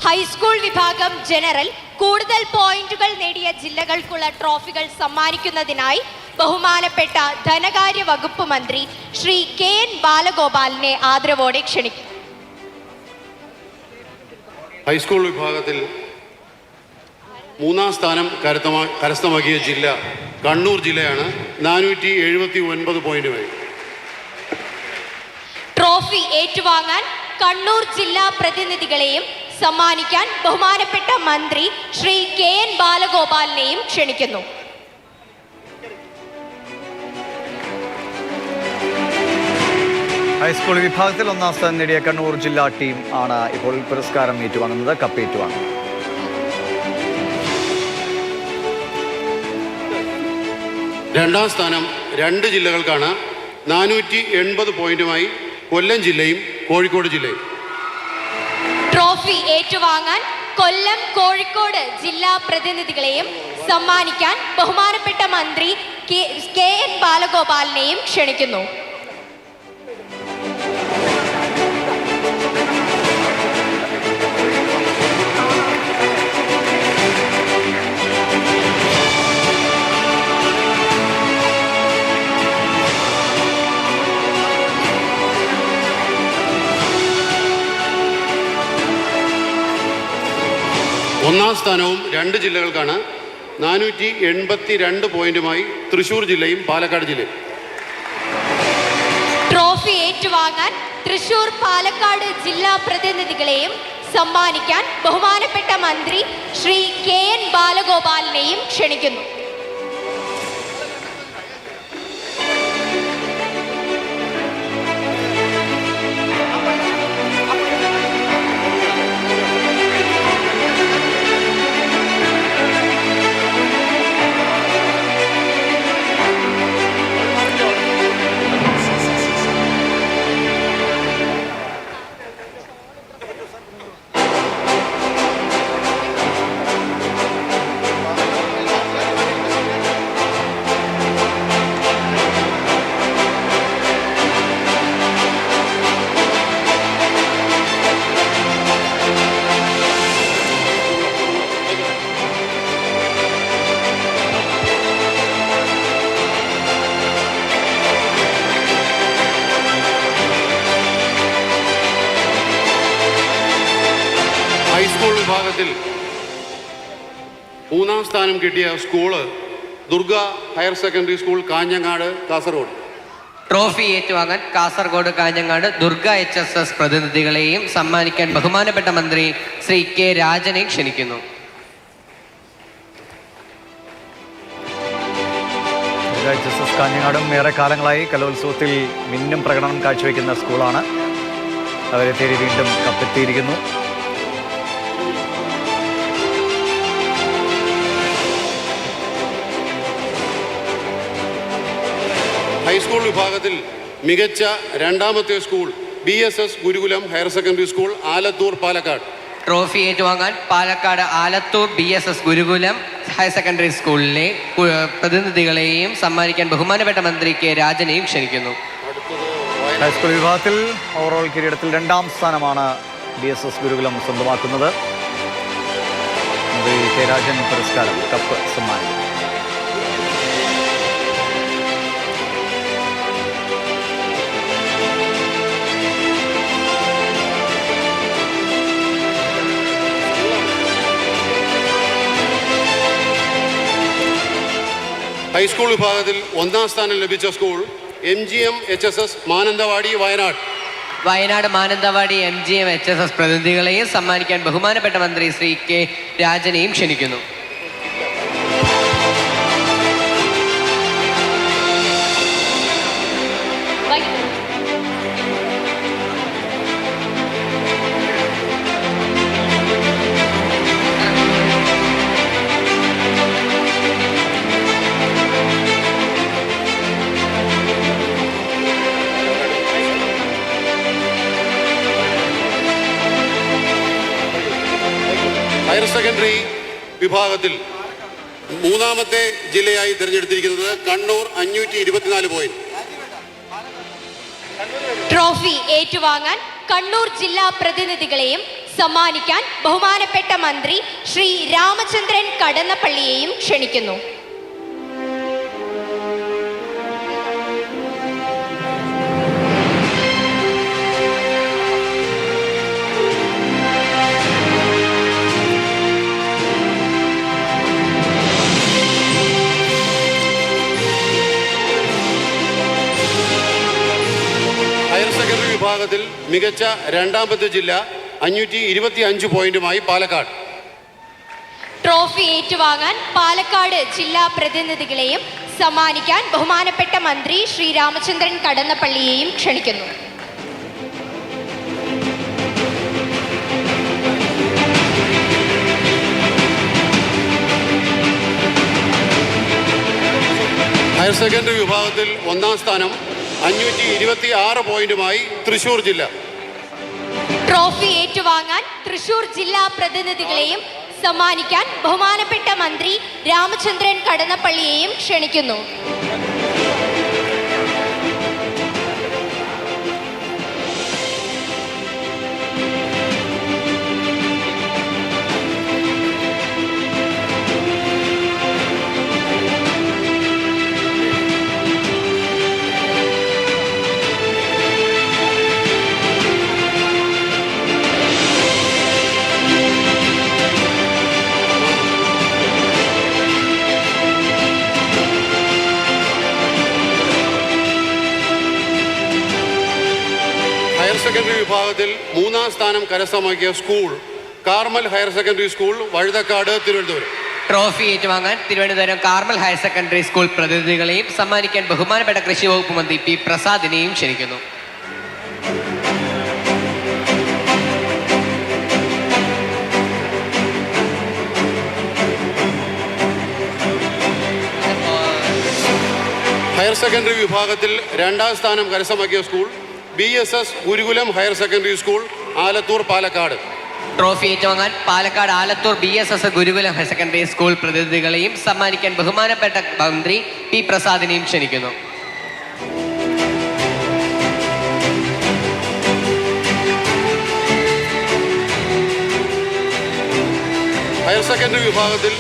High school വിഭാഗം general കൂടുതൽ പോയിന്റുകൾ നേടിയ ജില്ലകൾക്കുള്ള ട്രോഫികൾ സമ്മാനിക്കുന്നതിനായി ബഹുമാനപ്പെട്ട ധനകാര്യ വകുപ്പ് മന്ത്രി ശ്രീ കെ.എൻ. ബാലഗോപാലിനെ ആദരവോടെ ക്ഷണിക്കുന്നു. ഹൈസ്കൂൾ വിഭാഗത്തിൽ മൂന്നാം സ്ഥാനം കരസ്ഥമാക്കിയ ജില്ല കണ്ണൂർ ജില്ലയാണ്. 479 പോയിന്റുമായി. ട്രോഫി ഏറ്റുവാങ്ങാൻ കണ്ണൂർ ജില്ലാ പ്രതിനിധികളെയും സമ്മാനിക്കാൻ ബഹുമാനപ്പെട്ട മന്ത്രി ശ്രീ കെ.എൻ. ബാലഗോപാലിനെയും ക്ഷണിക്കുന്നു. ഹൈസ്കൂൾ വിഭാഗത്തിൽ ഒന്നാം സ്ഥാനം നേടിയ കണ്ണൂർ ജില്ലാ ടീം ആണ് ഇപ്പോൾ പുരസ്കാരം ഏറ്റുവാങ്ങുന്നത്, കപ്പ് ഏറ്റുവാങ്ങുന്നത്. രണ്ടാം സ്ഥാനം 2 ജില്ലകൾക്കാണ്. 480 പോയിന്റുമായി കൊല്ലം ജില്ലയും കോഴിക്കോട് ജില്ലയും. ട്രോഫി ഏറ്റുവാങ്ങാൻ കൊല്ലം, കോഴിക്കോട് ജില്ലാ പ്രതിനിധികളെയും സമ്മാനിക്കാൻ ബഹുമാനപ്പെട്ട മന്ത്രി കെ.എൻ. ബാലഗോപാലിനെയും ക്ഷണിക്കുന്നു. ഒന്നാം സ്ഥാനവും 2 ജില്ലകൾക്കാണ്. 482 പോയിന്റുമായി തൃശൂർ ജില്ലയും പാലക്കാട് ജില്ലയും. ട്രോഫി ഏറ്റുവാങ്ങാൻ തൃശൂർ, പാലക്കാട് ജില്ലാ പ്രതിനിധികളെയും സമ്മാനിക്കാൻ ബഹുമാനപ്പെട്ട മന്ത്രി ശ്രീ കെ.എൻ. ബാലഗോപാലിനെയും ക്ഷണിക്കുന്നു. ഹൈസ്കൂൾ വിഭാഗത്തിൽ മൂന്നാം സ്ഥാനം കിട്ടിയ school Durga higher secondary school, Kanhangad, Kasaragod. Trophy ഏറ്റുവാങ്ങാൻ കാസർഗോഡ്, കാഞ്ഞങ്ങാട് ദുർഗ HSS പ്രതിനിധികളെയും സമ്മാനിക്കാൻ ബഹുമാനപ്പെട്ട മന്ത്രി ശ്രീ കെ. രാജനെ ക്ഷണിക്കുന്നു. HSS കാഞ്ഞങ്ങാടും ഏറെ കാലങ്ങളായി കലോത്സവത്തിൽ മിന്നും പ്രകടനം കാഴ്ചവെക്കുന്ന സ്കൂളാണ്. അവരെ തേടി വീണ്ടും കപ്പെത്തിയിരിക്കുന്നു. ഹൈസ്കൂൾ വിഭാഗത്തിൽ മികച്ച രണ്ടാമത്തെ school BSS Gurukulam higher secondary school, Alathur, Palakkad. Trophy ഏറ്റുവാങ്ങാൻ Palakkad Alathur BSS Gurukulam higher secondary സ്കൂളിലെ പ്രതിനിധികളെയും സമ്മാനിക്കാൻ ബഹുമാനപ്പെട്ട മന്ത്രി കെ. രാജനെയും ക്ഷണിക്കുന്നു. ഹൈസ്കൂൾ വിഭാഗത്തിൽ ഓവറോൾ കിരീടത്തിൽ 2ാം സ്ഥാനമാണ് BSS ഗുരുകുലം സ്വന്തമാക്കുന്നത്. മന്ത്രി കെ. രാജൻ പുരസ്കാരം, കപ്പ് സമ്മാനിക്കും. ഹൈസ്കൂൾ വിഭാഗത്തിൽ 1ാം സ്ഥാനം ലഭിച്ച school MGM HSS Mananthavady, Wayanad. Wayanad Mananthavady MGM HSS പ്രതിനിധികളെയും സമ്മാനിക്കാൻ ബഹുമാനപ്പെട്ട മന്ത്രി ശ്രീ കെ. രാജനെയും ക്ഷണിക്കുന്നു. ഹയർ സെക്കൻഡറി വിഭാഗത്തിൽ മൂന്നാമത്തെ ജില്ലയായി തിരഞ്ഞെടുത്തിരിക്കുന്നത് കണ്ണൂർ 524 പോയിന്റ്. ട്രോഫി ഏറ്റുവാങ്ങാൻ കണ്ണൂർ ജില്ലാ പ്രതിനിധികളെയും സമ്മാനിക്കാൻ ബഹുമാനപ്പെട്ട മന്ത്രി ശ്രീ രാമചന്ദ്രൻ കടന്നപ്പള്ളിയെയും ക്ഷണിക്കുന്നു. ഹയർ സെക്കൻഡറി വിഭാഗത്തിൽ മികച്ച രണ്ടാമത്തെ ജില്ല 525 പോയിന്റുമായി പാലക്കാട്. ട്രോഫി ഏറ്റുവാങ്ങാൻ പാലക്കാട് ജില്ലാ പ്രതിനിധികളെയും സമ്മാനിക്കാൻ ബഹുമാനപ്പെട്ട മന്ത്രി ശ്രീ രാമചന്ദ്രൻ കടന്നപ്പള്ളിയെയും ക്ഷണിക്കുന്നു. ഹയർ സെക്കൻഡറി വിഭാഗത്തിൽ ഒന്നാം സ്ഥാനം 526 പോയിന്റുമായി തൃശൂർ ജില്ല. ട്രോഫി ഏറ്റുവാങ്ങാൻ തൃശൂർ ജില്ലാ പ്രതിനിധികളെയും സമ്മാനിക്കാൻ ബഹുമാനപ്പെട്ട മന്ത്രി രാമചന്ദ്രൻ കടന്നപ്പള്ളിയെയും ക്ഷണിക്കുന്നു. ഹയർ സെക്കൻഡറി വിഭാഗത്തിൽ മൂന്നാം സ്ഥാനം കരസ്ഥമാക്കിയ school Carmel higher secondary school, Vazhuthacaud, Thiruvananthapuram. Trophy ഏറ്റുവാങ്ങാൻ Thiruvananthapuram Carmel higher secondary school പ്രതിനിധികളെയും സമ്മാനിക്കാൻ ബഹുമാനപ്പെട്ട കൃഷി വകുപ്പ് മന്ത്രി പി പ്രസാദിനെയും ക്ഷണിക്കുന്നു. ഹയർ സെക്കൻഡറി വിഭാഗത്തിൽ രണ്ടാം സ്ഥാനം കരസ്ഥമാക്കിയ school BSS Gurukulam higher secondary school, Alathur, Palakkad. Trophy ഏറ്റുവാങ്ങാൻ Palakkad Alathur BSS Gurukulam higher secondary school പ്രതിനിധികളെയും സമ്മാനിക്കാൻ ബഹുമാനപ്പെട്ട മന്ത്രി പി പ്രസാദിനെയും ക്ഷണിക്കുന്നു. ഹയർ സെക്കൻഡറി വിഭാഗത്തിൽ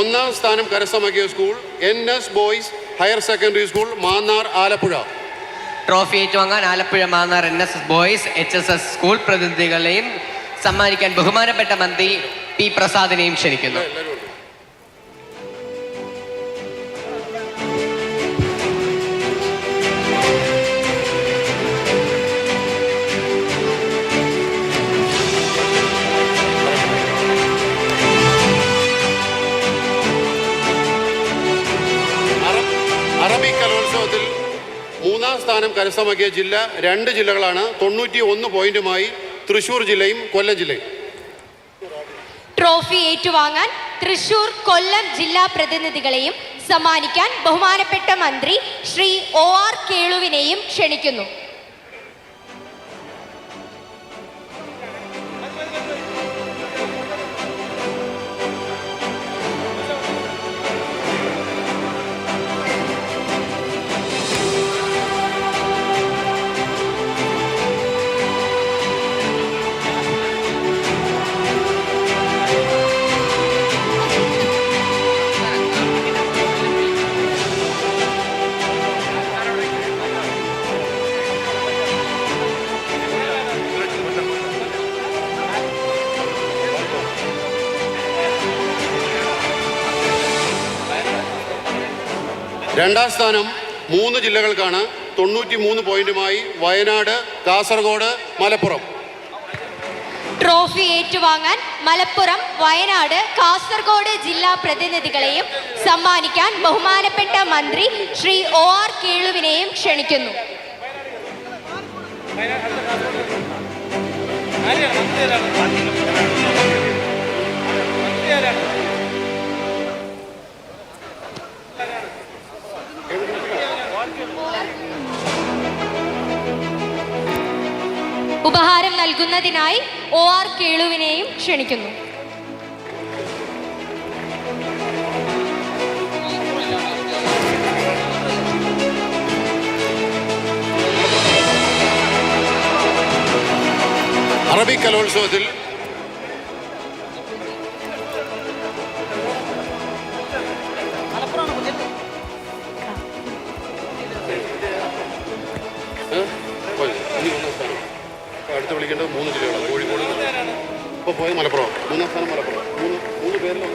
ഒന്നാം സ്ഥാനം കരസ്ഥമാക്കിയ school NS boys higher secondary school, Mannar, Alappuzha. Trophy ഏറ്റുവാങ്ങാൻ Alappuzha Mannar NS boys HSS school പ്രതിനിധികളെയും സമ്മാനിക്കാൻ ബഹുമാനപ്പെട്ട മന്ത്രി പി പ്രസാദിനെയും ക്ഷണിക്കുന്നു. അറബിക് കലോത്സവത്തിൽ മൂന്നാം സ്ഥാനം കരസ്ഥമാക്കിയ ജില്ല 2 ജില്ലകളാണ്. 91 പോയിന്റുമായി തൃശൂർ ജില്ലയും കൊല്ലം ജില്ലയും. ട്രോഫി ഏറ്റുവാങ്ങാൻ തൃശൂർ, കൊല്ലം ജില്ലാ പ്രതിനിധികളെയും സമ്മാനിക്കാൻ ബഹുമാനപ്പെട്ട മന്ത്രി ശ്രീ OR കേളുവിനെയും ക്ഷണിക്കുന്നു. രണ്ടാം സ്ഥാനം 3 ജില്ലകൾക്കാണ്. 93 പോയിന്റുമായി വയനാട്, കാസർഗോഡ്, മലപ്പുറം. ട്രോഫി ഏറ്റുവാങ്ങാൻ മലപ്പുറം, വയനാട്, കാസർഗോഡ് ജില്ലാ പ്രതിനിധികളെയും സമ്മാനിക്കാൻ ബഹുമാനപ്പെട്ട മന്ത്രി ശ്രീ OR കേളുവിനെയും ക്ഷണിക്കുന്നു. ഉപഹാരം നൽകുന്നതിനായി OR കേളുവിനെയും ക്ഷണിക്കുന്നു. അറബിക് കലോത്സവത്തിൽ പാലക്കാട് 3 ജില്ലകളാണ്. കോഴിക്കോട് ഇപ്പോൾ പോയ മലപ്പുറം, 3-ാം സ്ഥാനം മലപ്പുറം. മൂന്ന് പേരിലും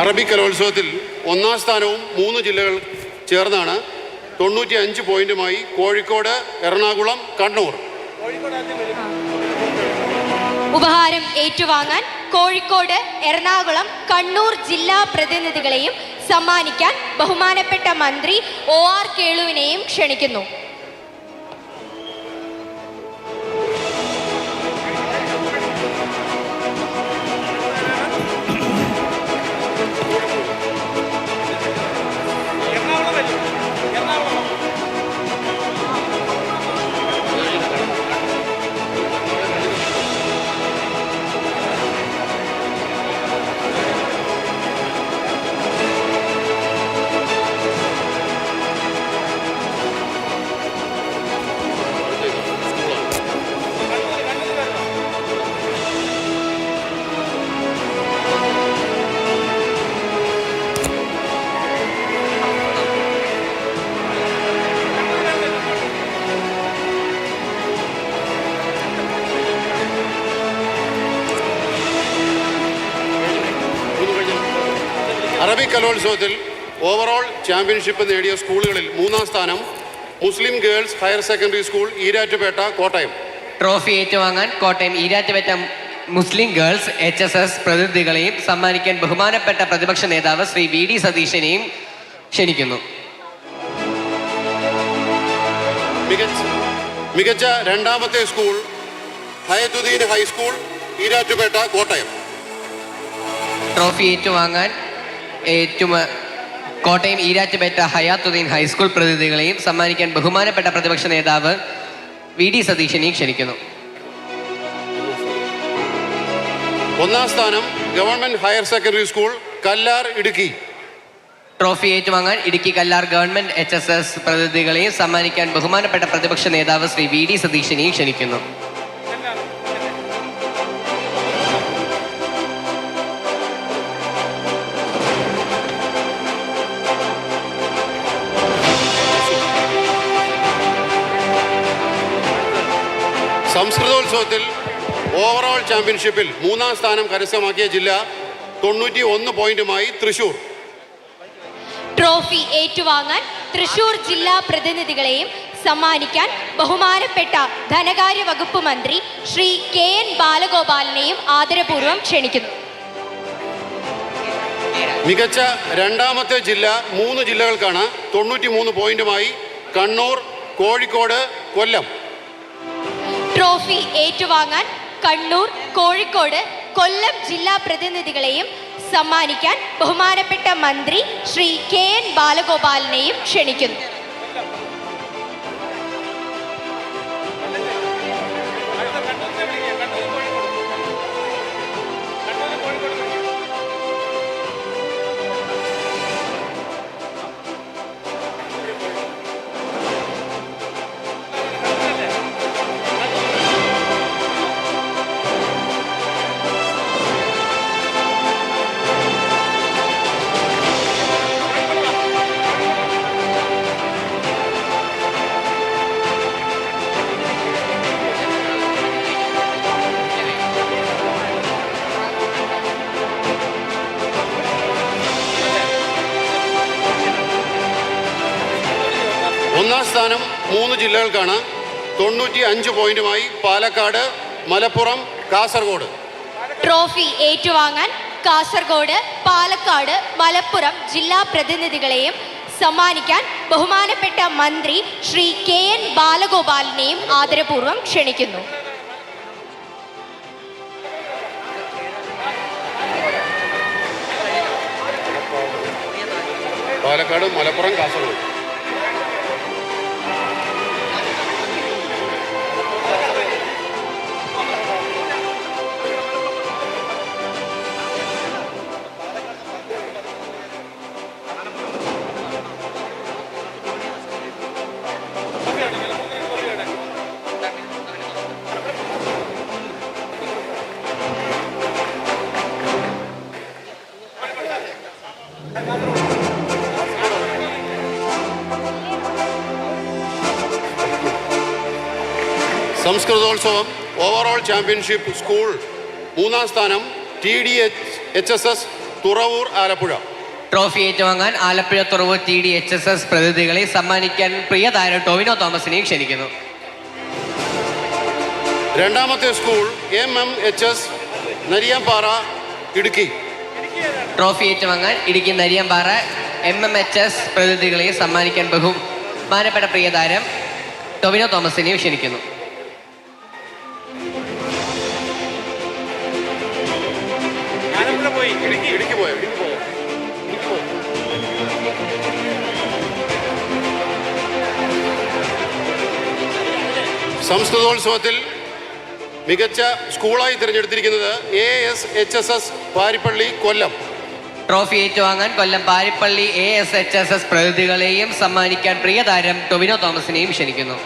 അറബി കലോത്സവത്തിൽ 1-ാം സ്ഥാനവും 3 ജില്ലകൾ ചേർന്നാണ് 95 പോയിന്റുമായി കോഴിക്കോട്, എറണാകുളം, കണ്ണൂർ. ഉപഹാരം ഏറ്റുവാങ്ങാൻ കോഴിക്കോട്, എറണാകുളം, കണ്ണൂർ ജില്ലാ പ്രതിനിധികളെയും സമ്മാനിക്കാൻ ബഹുമാനപ്പെട്ട മന്ത്രി OR കേളുവിനെയും ക്ഷണിക്കുന്നു. അറബി കലോത്സവത്തിൽ ഓവറോൾ ചാമ്പ്യൻഷിപ്പ് നേടിയ സ്കൂളുകളിൽ 3-ാം സ്ഥാനം മുസ്ലിം girls higher secondary school, Erattupetta, Kottayam. Trophy ഏറ്റുവാങ്ങാൻ കോട്ടയം ഈരാറ്റുപേട്ട മുസ്ലിം ഗേൾസ് HSS പ്രതിനിധികളെയും സമ്മാനിക്കാൻ ബഹുമാനപ്പെട്ട പ്രതിപക്ഷ നേതാവ് ശ്രീ VD സതീശനെയും ക്ഷണിക്കുന്നു. മികച്ച 2-ാമത്തെ school Hayathudheen high school, Erattupetta, Kottayam. Trophy ഏറ്റുവാങ്ങാൻ കോട്ടയം ഈരാറ്റുപേട്ട ഹയാത്തുദ്ദീൻ ഹൈസ്കൂൾ പ്രതിനിധികളെയും സമ്മാനിക്കാൻ ബഹുമാനപ്പെട്ട പ്രതിപക്ഷ നേതാവ് VD സതീശനെയും ക്ഷണിക്കുന്നു. 1-ാം സ്ഥാനം government higher secondary school, Kallar, Idukki. Trophy ഏറ്റുവാങ്ങാൻ ഇടുക്കി കല്ലാർ ഗവൺമെന്റ് HSS പ്രതിനിധികളെയും സമ്മാനിക്കാൻ ബഹുമാനപ്പെട്ട പ്രതിപക്ഷ നേതാവ് ശ്രീ VD സതീശനെയും ക്ഷണിക്കുന്നു. സംസ്കൃതോത്സവത്തിൽ ഓവറോൾ ചാമ്പ്യൻഷിപ്പിൽ 3-ാം സ്ഥാനം കരസ്ഥമാക്കിയ ജില്ല 91 പോയിന്റുമായി തൃശൂർ. ട്രോഫി ഏറ്റുവാങ്ങാൻ തൃശൂർ ജില്ലാ പ്രതിനിധികളെയും സമ്മാനിക്കാൻ ബഹുമാനപ്പെട്ട ധനകാര്യ വകുപ്പ് മന്ത്രി ശ്രീ KN ബാലഗോപാലിനെയും ആദരപൂർവ്വം ക്ഷണിക്കുന്നു. മികച്ച 2-ാമത്തെ ജില്ല 3 ജില്ലകൾക്കാണ്. 93 പോയിന്റുമായി കണ്ണൂർ, കോഴിക്കോട്, കൊല്ലം. ട്രോഫി ഏറ്റുവാങ്ങാൻ കണ്ണൂർ, കോഴിക്കോട്, കൊല്ലം ജില്ലാ പ്രതിനിധികളെയും സമ്മാനിക്കാൻ ബഹുമാനപ്പെട്ട മന്ത്രി ശ്രീ KN ബാലഗോപാലിനെയും ക്ഷണിക്കുന്നു. ഒന്നാം സ്ഥാനം 3 ജില്ലകൾക്കാണ്. 95 പോയിന്റുമായി പാലക്കാട്, മലപ്പുറം, കാസർഗോഡ്. ട്രോഫി ഏറ്റുവാങ്ങാൻ കാസർഗോഡ്, പാലക്കാട്, മലപ്പുറം ജില്ലാ പ്രതിനിധികളെയും സമ്മാനിക്കാൻ ബഹുമാനപ്പെട്ട മന്ത്രി ശ്രീ KN ബാലഗോപാലിനെയും ആദരപൂർവ്വം ക്ഷണിക്കുന്നു. പാലക്കാട്, മലപ്പുറം, കാസർഗോഡ്. സംസ്കൃതോത്സവം ഓവറോൾ ചാമ്പ്യൻഷിപ്പ് സ്കൂൾ 3-ാം സ്ഥാനം TDHSS തുറവൂർ ആലപ്പുഴ. ട്രോഫി ഏറ്റുവാങ്ങാൻ ആലപ്പുഴ തുറവൂർ TDHSS പ്രതിനിധികളെ സമ്മാനിക്കാൻ പ്രിയ താരം ടൊവിനോ തോമസിനെയും ക്ഷണിക്കുന്നു. 2ാമത്തെ school MMHS Nariyampara Idukki. Trophy ഏറ്റുവാങ്ങാൻ ഇടുക്കി നരിയാമ്പാറ MMHS പ്രതിനിധികളെ സമ്മാനിക്കാൻ ബഹുമാനപ്പെട്ട പ്രിയ താരം ടൊവിനോ തോമസിനെയും ക്ഷണിക്കുന്നു. ഇടുക്കി പോയോ? സംസ്കൃതോത്സവത്തിൽ മികച്ച സ്കൂളായി തിരഞ്ഞെടുത്തിരിക്കുന്നത് ASHSS പാരിപ്പള്ളി കൊല്ലം. ട്രോഫി ഏറ്റുവാങ്ങാൻ കൊല്ലം പാരിപ്പള്ളി ASHSS പ്രതിനിധികളെയും സമ്മാനിക്കാൻ പ്രിയ താരം ടൊവിനോ തോമസിനെയും ക്ഷണിക്കുന്നു.